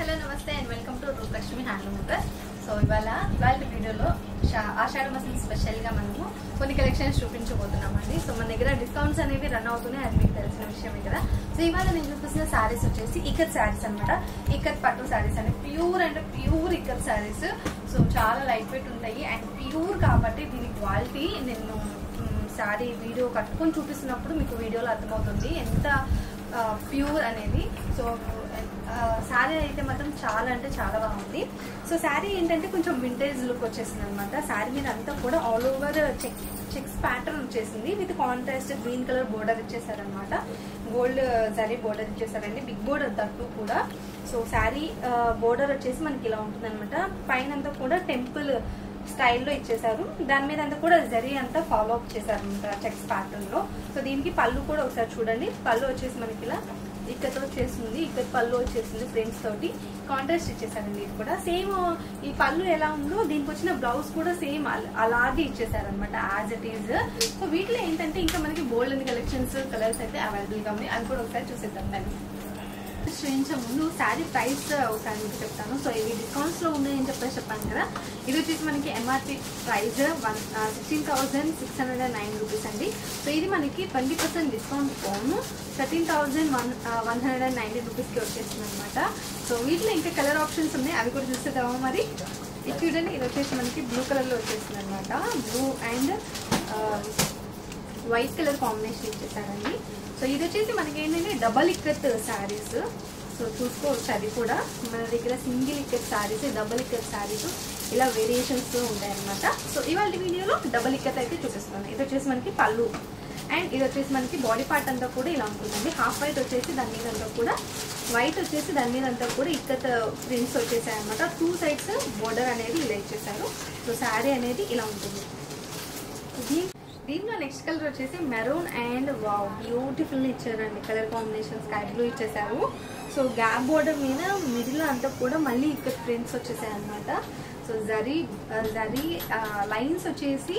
Hello నమస్తే and welcome to Rupalakshmi handloom dress. So ఇవాళ వీడియోలో ఆషాఢ మాసం స్పెషల్గా మనము కొన్ని కలెక్షన్స్ చూపించబోతున్నామండి. సో మన దగ్గర డిస్కౌంట్స్ అనేవి రన్ అవుతున్నాయి, అది మీకు తెలిసిన విషయమే కదా. సో ఇవాళ నేను చూపిస్తున్న శారీస్ వచ్చేసి ఇక్కత్ శారీస్ అనమాట. ఇక్కత్ పట్టు శారీస్ అంటే ప్యూర్ ఇక్కత్ శారీస్. సో చాలా లైట్ వెయిట్ ఉంటాయి అండ్ ప్యూర్ కాబట్టి దీని క్వాలిటీ నేను శారీ వీడియో కట్టుకొని చూపిస్తున్నప్పుడు మీకు వీడియోలో అర్థమవుతుంది ఎంత ప్యూర్ అనేది. సో శారీ అయితే మాత్రం చాలా అంటే చాలా బాగుంది. సో శారీ ఏంటంటే కొంచెం వింటేజ్ లుక్ వచ్చేసింది అనమాట. శారీ మీద అంతా కూడా ఆల్ ఓవర్ చెక్స్ ప్యాటర్న్ వచ్చేసింది with contrast green colour border ఇచ్చేసారనమాట. గోల్డ్ జరీ బోర్డర్ ఇచ్చేసారండి, బిగ్ బోర్డర్ తట్టు కూడా. సో శారీ బోర్డర్ వచ్చేసి మనకి ఇలా ఉంటుంది అనమాట. పైన అంతా కూడా టెంపుల్ స్టైల్లో ఇచ్చేసారు, దాని మీద అంతా కూడా జరీ అంతా ఫాలో అప్ చేశారు అనమాట చెక్స్ ప్యాటర్న్ లో. సో దీనికి పళ్ళు కూడా ఒకసారి చూడండి. పళ్ళు వచ్చేసి మనకి ఇలా ఇక్కతో వచ్చేసింది, ఇక్కడ పళ్ళు వచ్చేసింది ప్రింట్స్ తోటి కాంట్రాస్ట్ ఇచ్చేసారండి. ఇది కూడా సేమ్ ఈ పళ్ళు ఎలా ఉందో దీనికి వచ్చిన బ్లౌజ్ కూడా సేమ్ అలాగే ఇచ్చేసారనమాట యాజ్ ఇట్ ఈజ్. సో వీటిలో ఏంటంటే ఇంకా మనకి బోల్డ్ అండ్ కలెక్షన్స్ కలర్స్ అయితే అవైలబుల్ గా ఉన్నాయి, అది కూడా ఒకసారి చూసేద్దాం. దాన్ని చూపించే ముందు శారీ ప్రైస్ ఒకసారి మీకు చెప్తాను. సో ఇవి డిస్కౌంట్స్ లో ఉన్నాయని చెప్పాను కదా. ఇది వచ్చేసి మనకి ఎంఆర్పి ప్రైస్ 16,609 రూపీస్ అండి. సో ఇది మనకి 20% డిస్కౌంట్ పోను 13,190 రూపీస్కి వచ్చేస్తుంది అనమాట. సో వీటిలో ఇంకా కలర్ ఆప్షన్స్ ఉన్నాయి, అవి కూడా చూసేద్దామా మరి. ఇది చూడండి, ఇది వచ్చేసి మనకి బ్లూ కలర్ లో వచ్చేస్తుంది అనమాట. Blue and white colour combination ఇచ్చేసారండి. సో ఇది వచ్చేసి మనకి ఏంటంటే డబల్ ఇక్కత్ శారీస్. సో చూసుకోవచ్చు, అది కూడా మన దగ్గర సింగిల్ ఇక్కత్ శారీస్, డబల్ ఇక్కత్ శారీస్ ఇలా వేరియేషన్స్ ఉంటాయి అనమాట. సో ఇవాళ వీడియోలో డబల్ ఇక్కత్ అయితే చూపిస్తున్నాను. ఇది వచ్చేసి మనకి పళ్ళు అండ్ ఇది వచ్చేసి మనకి బాడీ పార్ట్ అంతా కూడా ఇలా ఉంటుందండి. హాఫ్ వైట్ వచ్చేసి దాని మీద అంతా కూడా, వైట్ వచ్చేసి దాని మీద అంతా కూడా ఇక్కత్ ప్రింట్స్ వచ్చేసాయి అనమాట. 2 సైడ్స్ బోర్డర్ అనేది ఇలా ఇచ్చేసారు. సో శారీ అనేది ఇలా ఉంటుంది. దీంట్లో నెక్స్ట్ కలర్ వచ్చేసి మెరూన్ అండ్ వావ్ బ్యూటిఫుల్ ఇచ్చారండి. కలర్ కాంబినేషన్ స్కై బ్లూ ఇచ్చేసారు. సో గ్యాప్ బోర్డర్ మీద మిడిల్ అంతా కూడా మళ్ళీ ఇక్కడ ప్రింట్స్ వచ్చేసాయి అనమాట. సో జరీ లైన్స్ వచ్చేసి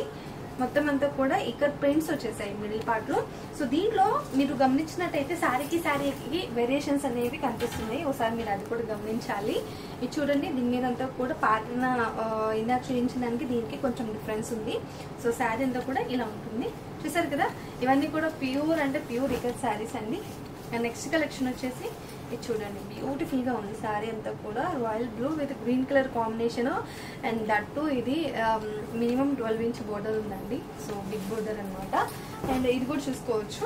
మొత్తం అంతా కూడా ఇక్కడ ప్రింట్స్ వచ్చేసాయి మిడిల్ పార్ట్ లో. సో దీంట్లో మీరు గమనించినట్టయితే శారీకి వేరియేషన్స్ అనేవి కనిపిస్తున్నాయి, ఒకసారి మీరు అది కూడా గమనించాలి. ఇది చూడండి, దీని మీద అంతా కూడా ప్యాటర్న్ ఇందాక చూపించిన దానికి దీనికి కొంచెం డిఫరెన్స్ ఉంది. సో శారీ అంతా కూడా ఇలా ఉంటుంది, చూసారు కదా. ఇవన్నీ కూడా ప్యూర్ అంటే ప్యూర్ ఇక్కత్ శారీస్ అండి. అండ్ నెక్స్ట్ కలెక్షన్ వచ్చేసి ఇది చూడండి, బ్యూటిఫుల్ గా ఉంది శారీ అంతా కూడా. Royal blue with green colour combination and that ఇది మినిమం 12 ఇంచ్ బోర్డర్ ఉందండి. సో బిగ్ బోర్డర్ అనమాట. అండ్ ఇది కూడా చూసుకోవచ్చు,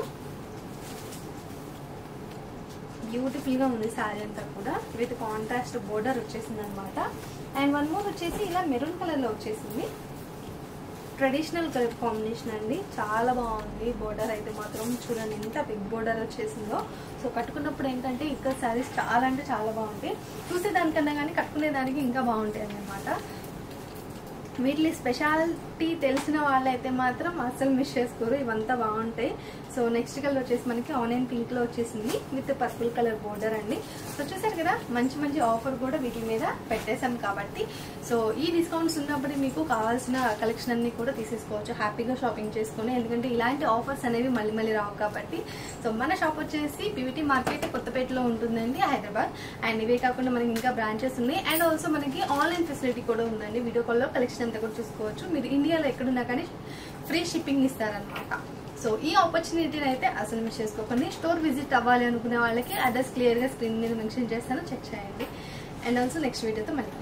బ్యూటిఫుల్ గా ఉంది శారీ అంతా కూడా విత్ కాంట్రాస్ట్ బోర్డర్ వచ్చేసింది అనమాట. అండ్ వన్ మోర్ వచ్చేసి ఇలా మెరూన్ కలర్ లో వచ్చేసింది, ట్రెడిషనల్ కలర్ కాంబినేషన్ అండి. చాలా బాగుంది. బోర్డర్ అయితే మాత్రం చూడండి ఎంత బిగ్ బోర్డర్ వచ్చేసిందో. సో కట్టుకున్నప్పుడు ఏంటంటే ఇక్కడ శారీస్ చాలా అంటే చాలా బాగుంటాయి, చూసేదానికన్నా కానీ కట్టుకునేదానికి ఇంకా బాగుంటాయి అన్నమాట. వీటి స్పెషాలిటీ తెలిసిన వాళ్ళైతే మాత్రం అస్సలు మిస్ చేసుకోరు, ఇవంతా బాగుంటాయి. సో నెక్స్ట్ కలర్ వచ్చేసి మనకి ఆనియన్ పింక్ లో వచ్చేసింది విత్ పర్పుల్ కలర్ బోర్డర్ అండి. సో చూసారు కదా, మంచి ఆఫర్ కూడా వీటి మీద పెట్టేశాం కాబట్టి సో ఈ డిస్కౌంట్స్ ఉన్నప్పుడు మీకు కావాల్సిన కలెక్షన్ అన్ని కూడా తీసేసుకోవచ్చు, హ్యాపీగా షాపింగ్ చేసుకుని. ఎందుకంటే ఇలాంటి ఆఫర్స్ అనేవి మళ్ళీ రావు కాబట్టి. సో మన షాప్ వచ్చేసి పివిటి మార్కెట్ కొత్తపేటలో ఉంటుందండి, హైదరాబాద్. అండ్ ఇవే కాకుండా మనకి ఇంకా బ్రాంచెస్ ఉన్నాయి అండ్ ఆల్సో మనకి ఆన్లైన్ ఫెసిలిటీ కూడా ఉందండి. వీడియో కాల్లో కలెక్షన్ అంతా కూడా చూసుకోవచ్చు. మీరు ఇండియాలో ఎక్కడున్నా కానీ ఫ్రీ షిప్పింగ్ ఇస్తారనమాట. సో ఈ ఆపర్చునిటీని అయితే అసలు మిస్ చేసుకోకండి. స్టోర్ విజిట్ అవ్వాలి అనుకునే వాళ్ళకి అడ్రస్ క్లియర్ గా స్క్రీన్ మీద మెన్షన్ చేస్తాను, చెక్ చేయండి. అండ్ ఆల్సో నెక్స్ట్ వీడియోతో మళ్ళీ